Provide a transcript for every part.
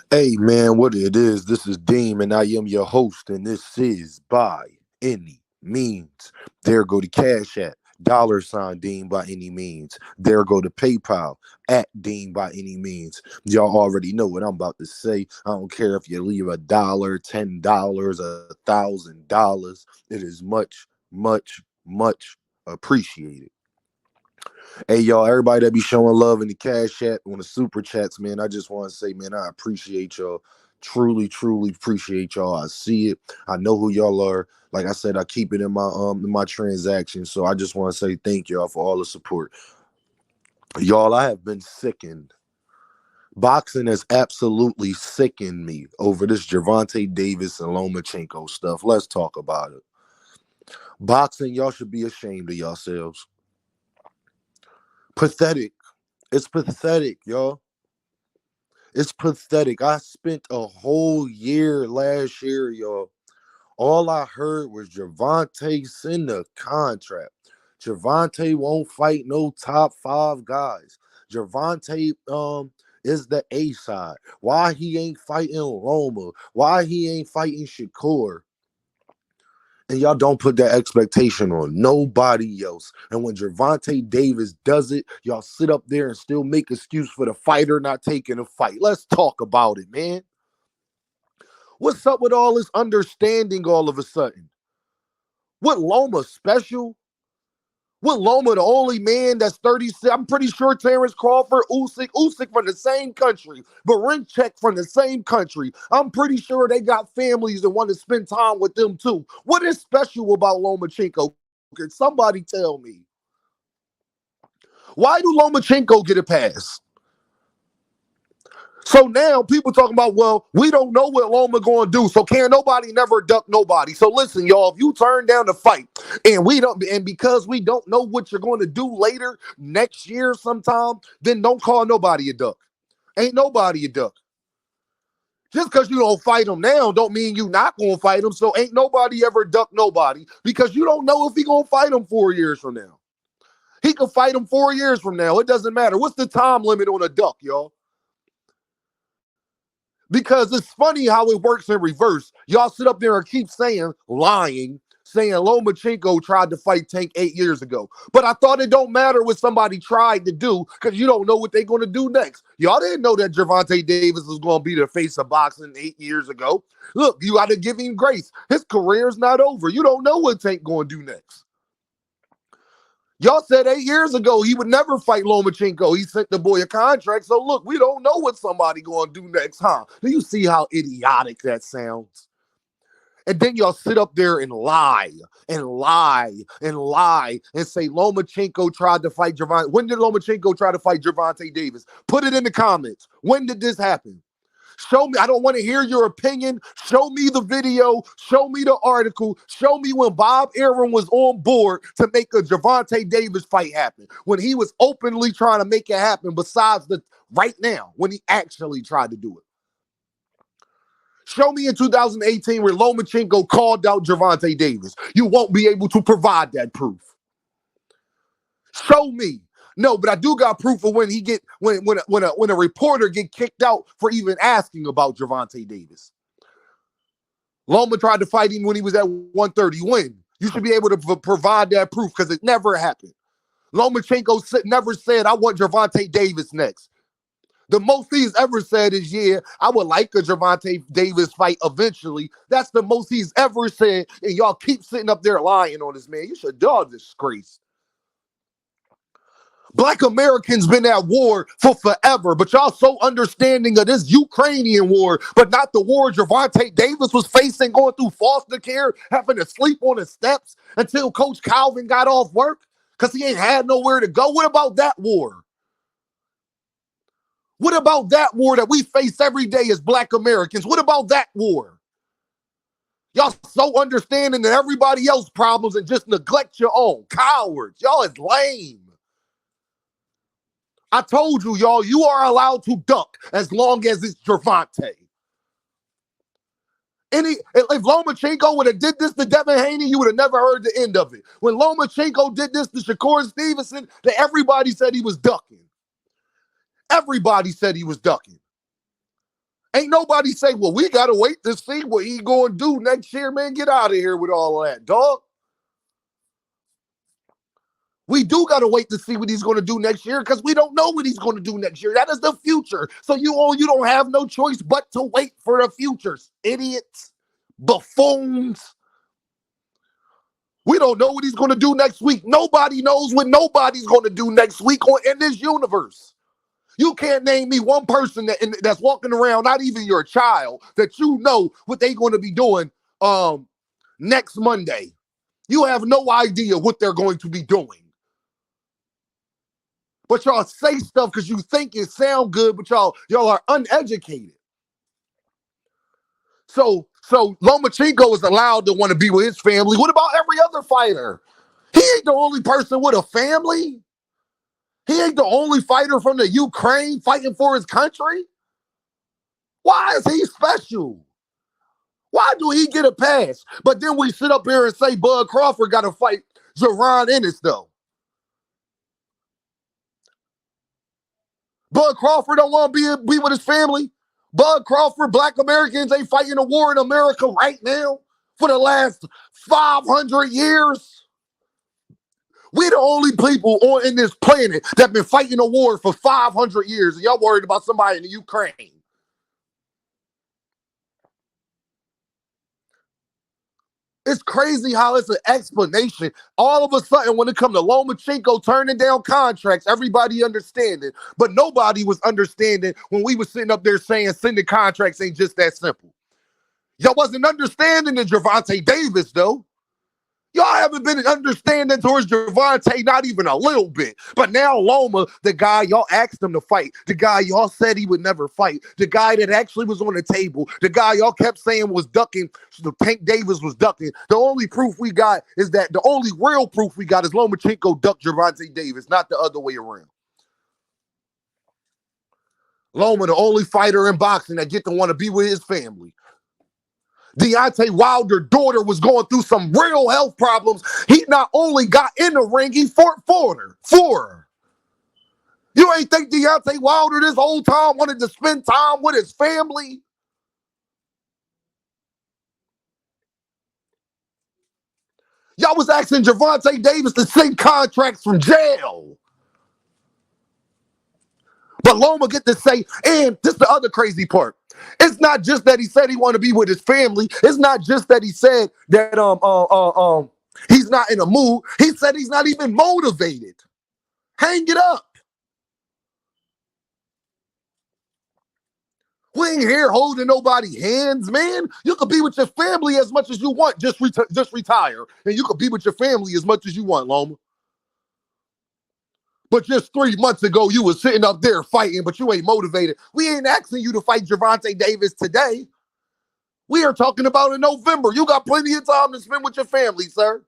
Hey man, what it is? This is Deem, and I am your host, and this is By Any Means. There go the Cash App, $ Deem by any means. There go the PayPal at Deem by any means. Y'all already know what I'm about to say. I don't care if you leave $1, $10, $1,000. It is much, much, much appreciated. Hey y'all, everybody that be showing love in the cash chat on the super chats, man. I just want to say, man, I appreciate y'all. Truly, truly appreciate y'all. I see it. I know who y'all are. Like I said, I keep it in my transactions. So I just want to say thank y'all for all the support. Y'all, I have been sickened. Boxing has absolutely sickened me over this Gervonta Davis and Lomachenko stuff. Let's talk about it. Boxing, y'all should be ashamed of yourselves. Pathetic. It's pathetic, y'all. It's pathetic. I spent a whole year last year, y'all. All I heard was Gervonta send a contract. Gervonta won't fight no top five guys. Gervonta is the A side. Why he ain't fighting Loma? Why he ain't fighting Shakur? And y'all don't put that expectation on nobody else. And when Gervonta Davis does it, y'all sit up there and still make excuse for the fighter not taking a fight. Let's talk about it, man. What's up with all this understanding all of a sudden? What Loma special? What Loma the only man that's 36? I'm pretty sure Terrence Crawford, Usyk from the same country, Barinchek from the same country. I'm pretty sure they got families that want to spend time with them too. What is special about Lomachenko? Can somebody tell me? Why do Lomachenko get a pass? So now people talking about, well, we don't know what Loma going to do. So can nobody never duck nobody. So listen, y'all, if you turn down the fight and because we don't know what you're going to do later next year sometime, then don't call nobody a duck. Ain't nobody a duck. Just because you don't fight him now don't mean you not going to fight him. So ain't nobody ever duck nobody because you don't know if he going to fight him 4 years from now. He could fight him 4 years from now. It doesn't matter. What's the time limit on a duck, y'all? Because it's funny how it works in reverse. Y'all sit up there and keep lying, saying Lomachenko tried to fight Tank 8 years ago. But I thought it don't matter what somebody tried to do because you don't know what they're going to do next. Y'all didn't know that Gervonta Davis was going to be the face of boxing 8 years ago. Look, you got to give him grace. His career's not over. You don't know what Tank going to do next. Y'all said 8 years ago he would never fight Lomachenko. He sent the boy a contract. So look, we don't know what somebody going to do next, huh? Do you see how idiotic that sounds? And then y'all sit up there and lie and lie and lie and say Lomachenko tried to fight Gervonta. When did Lomachenko try to fight Gervonta Davis? Put it in the comments. When did this happen? Show me. I don't want to hear your opinion. Show me the video. Show me the article. Show me when Bob Arum was on board to make a Gervonta Davis fight happen. When he was openly trying to make it happen, besides the right now, when he actually tried to do it. Show me in 2018 where Lomachenko called out Gervonta Davis. You won't be able to provide that proof. Show me. No, but I do got proof of when he get when a reporter get kicked out for even asking about Gervonta Davis. Loma tried to fight him when he was at 130. When? You should be able to provide that proof because it never happened. Lomachenko never said, I want Gervonta Davis next. The most he's ever said is, yeah, I would like a Gervonta Davis fight eventually. That's the most he's ever said. And y'all keep sitting up there lying on this man. You should dog disgrace. Black Americans been at war for forever, but y'all so understanding of this Ukrainian war, but not the war Gervonta Davis was facing, going through foster care, having to sleep on the steps until Coach Calvin got off work because he ain't had nowhere to go. What about that war? What about that war that we face every day as Black Americans? What about that war? Y'all so understanding of everybody else's problems and just neglect your own. Cowards. Y'all is lame. I told you, y'all, you are allowed to duck as long as it's Gervonta. If Lomachenko would have did this to Devinhaney, you would have never heard the end of it. When Lomachenko did this to Shakurstevenson, everybody said he was ducking. Everybody said he was ducking. Ain't nobody say, well, we got to wait to see what he going to do next year, man. Get out of here with all of that, dog. We do got to wait to see what he's going to do next year because we don't know what he's going to do next year. That is the future. So you don't have no choice but to wait for the futures. Idiots, buffoons. We don't know what he's going to do next week. Nobody knows what nobody's going to do next week in this universe. You can't name me one person that's walking around, not even your child, that you know what they're going to be doing next Monday. You have no idea what they're going to be doing. But y'all say stuff because you think it sound good, but y'all are uneducated. So Lomachenko is allowed to want to be with his family. What about every other fighter? He ain't the only person with a family. He ain't the only fighter from the Ukraine fighting for his country. Why is he special? Why do he get a pass? But then we sit up here and say Bud Crawford got to fight Jaron Ennis, though. Bud Crawford don't want to be with his family. Bud Crawford, Black Americans ain't fighting a war in America right now for the last 500 years. We the only people in this planet that been fighting a war for 500 years, and y'all worried about somebody in the Ukraine. It's crazy how it's an explanation. All of a sudden, when it comes to Lomachenko turning down contracts, everybody understanding. But nobody was understanding when we were sitting up there saying sending contracts ain't just that simple. Y'all wasn't understanding the Gervontadavis, though. Y'all haven't been understanding towards Gervonta, not even a little bit. But now Loma, the guy y'all asked him to fight, the guy y'all said he would never fight, the guy that actually was on the table, the guy y'all kept saying was ducking, the Tank Davis was ducking. The only proof we got is that the only real proof we got is Lomachenko ducked Gervonta Davis, not the other way around. Loma, the only fighter in boxing that get to want to be with his family. Deontay Wilder's daughter was going through some real health problems. He not only got in the ring, he fought for her. You ain't think Deontay Wilder this whole time wanted to spend time with his family? Y'all was asking Gervonta Davis to send contracts from jail. But Loma get to say, and this is the other crazy part. It's not just that he said he wanted to be with his family. It's not just that he said that he's not in a mood. He said he's not even motivated. Hang it up. We ain't here holding nobody's hands, man. You could be with your family as much as you want. Just retire. And you could be with your family as much as you want, Loma. But just 3 months ago, you was sitting up there fighting, but you ain't motivated. We ain't asking you to fight Gervonta Davis today. We are talking about in November. You got plenty of time to spend with your family, sir.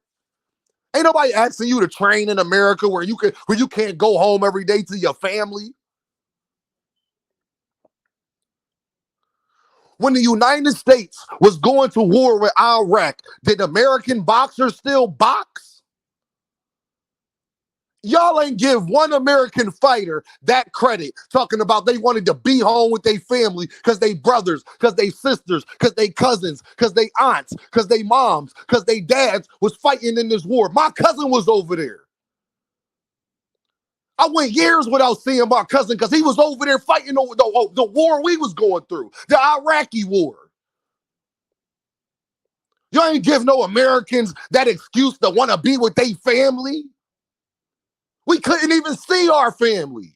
Ain't nobody asking you to train in America where you can't go home every day to your family. When the United States was going to war with Iraq, did American boxers still box? Y'all ain't give one American fighter that credit, talking about they wanted to be home with their family because they brothers, because they sisters, because they cousins, because they aunts, because they moms, because they dads was fighting in this war. My cousin was over there. I went years without seeing my cousin because he was over there fighting over the war we was going through, the Iraqi war. You ain't give no Americans that excuse to want to be with their family. We couldn't even see our family.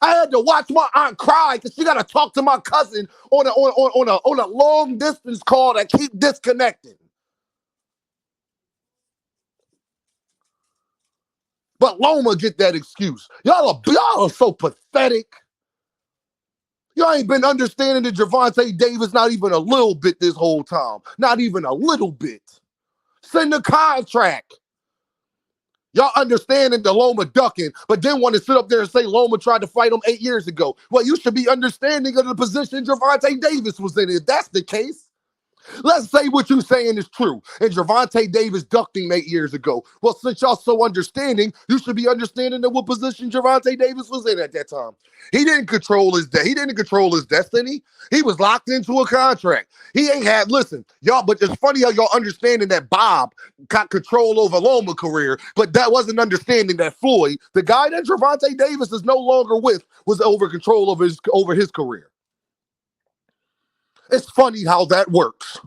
I had to watch my aunt cry because she got to talk to my cousin on a long distance call that keep disconnecting. But Loma get that excuse. Y'all are so pathetic. Y'all ain't been understanding the Gervonta Davis not even a little bit this whole time. Not even a little bit. Send the contract. Y'all understanding the Loma ducking, but then want to sit up there and say Loma tried to fight him 8 years ago. Well, you should be understanding of the position Gervonta Davis was in. If that's the case, Let's say what you're saying is true, and Gervonta Davis ducked him 8 years ago. Well, since y'all so understanding, you should be understanding that what position Gervonta Davis was in at that time. He didn't control he didn't control his destiny. He was locked into a contract. He ain't had, listen, y'all, but it's funny how y'all understanding that Bob got control over Loma career, but that wasn't understanding that Floyd, the guy that Gervonta Davis is no longer with, was over control over his career. It's funny how that works.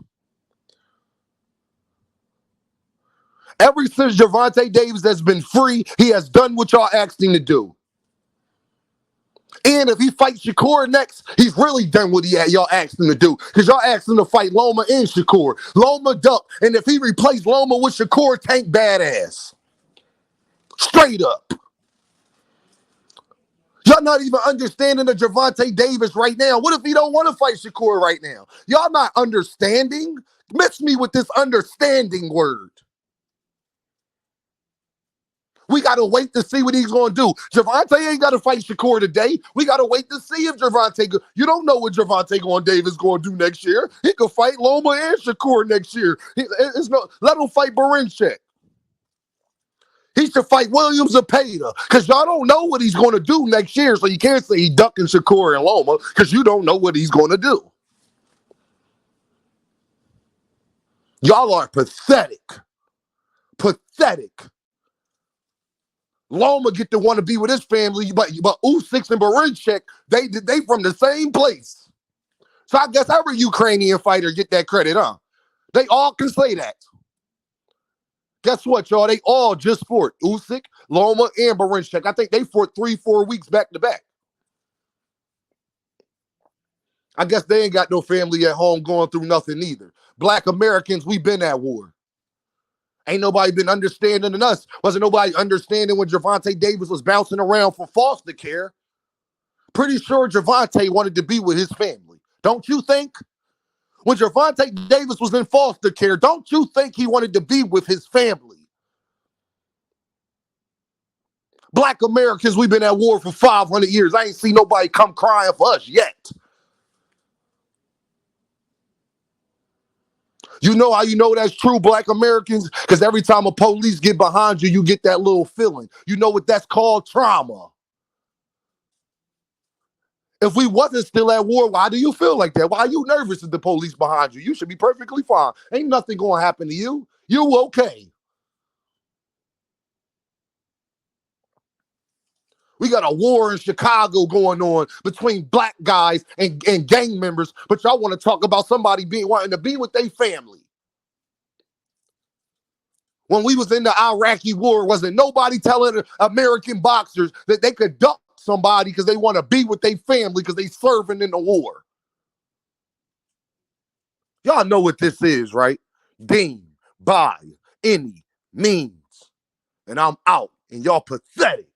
Ever since Gervonta Davis has been free, he has done what y'all asked him to do. And if he fights Shakur next, he's really done what y'all asked him to do. Because y'all asked him to fight Loma and Shakur. Loma ducked. And if he replaced Loma with Shakur, Tank badass. Straight up. Y'all not even understanding the Gervonta Davis right now. What if he don't want to fight Shakur right now? Y'all not understanding? Mix me with this understanding word. We got to wait to see what he's going to do. Gervonta ain't got to fight Shakur today. We got to wait to see if Gervonta... You don't know what Gervonta Davis going to do next year. He could fight Loma and Shakur next year. Let him fight Barinchek. He should fight Williams or Payda, because y'all don't know what he's going to do next year, so you can't say he's ducking Shakur and Loma, because you don't know what he's going to do. Y'all are pathetic. Pathetic. Loma get to want to be with his family, but Usyk and Barinchek, they from the same place. So I guess every Ukrainian fighter get that credit, huh? They all can say that. Guess what, y'all? They all just fought Usyk, Loma, and Barinchek. I think they fought 3-4 weeks back to back. I guess they ain't got no family at home going through nothing either. Black Americans, we been at war. Ain't nobody been understanding than us. Wasn't nobody understanding when Gervonta Davis was bouncing around for foster care. Pretty sure Gervonta wanted to be with his family. Don't you think? When Gervonta Davis was in foster care, don't you think he wanted to be with his family? Black Americans, we've been at war for 500 years. I ain't seen nobody come crying for us yet. You know how you know that's true, Black Americans? Because every time a police get behind you, you get that little feeling. You know what that's called? Trauma. If we wasn't still at war, why do you feel like that? Why are you nervous if the police behind you? You should be perfectly fine. Ain't nothing going to happen to you. You okay. We got a war in Chicago going on between black guys and gang members, but y'all want to talk about somebody wanting to be with their family. When we was in the Iraqi war, wasn't nobody telling American boxers that they could duck somebody because they want to be with their family because they serving in the war. Y'all know what this is, right? Deem by any means. And I'm out, and y'all pathetic.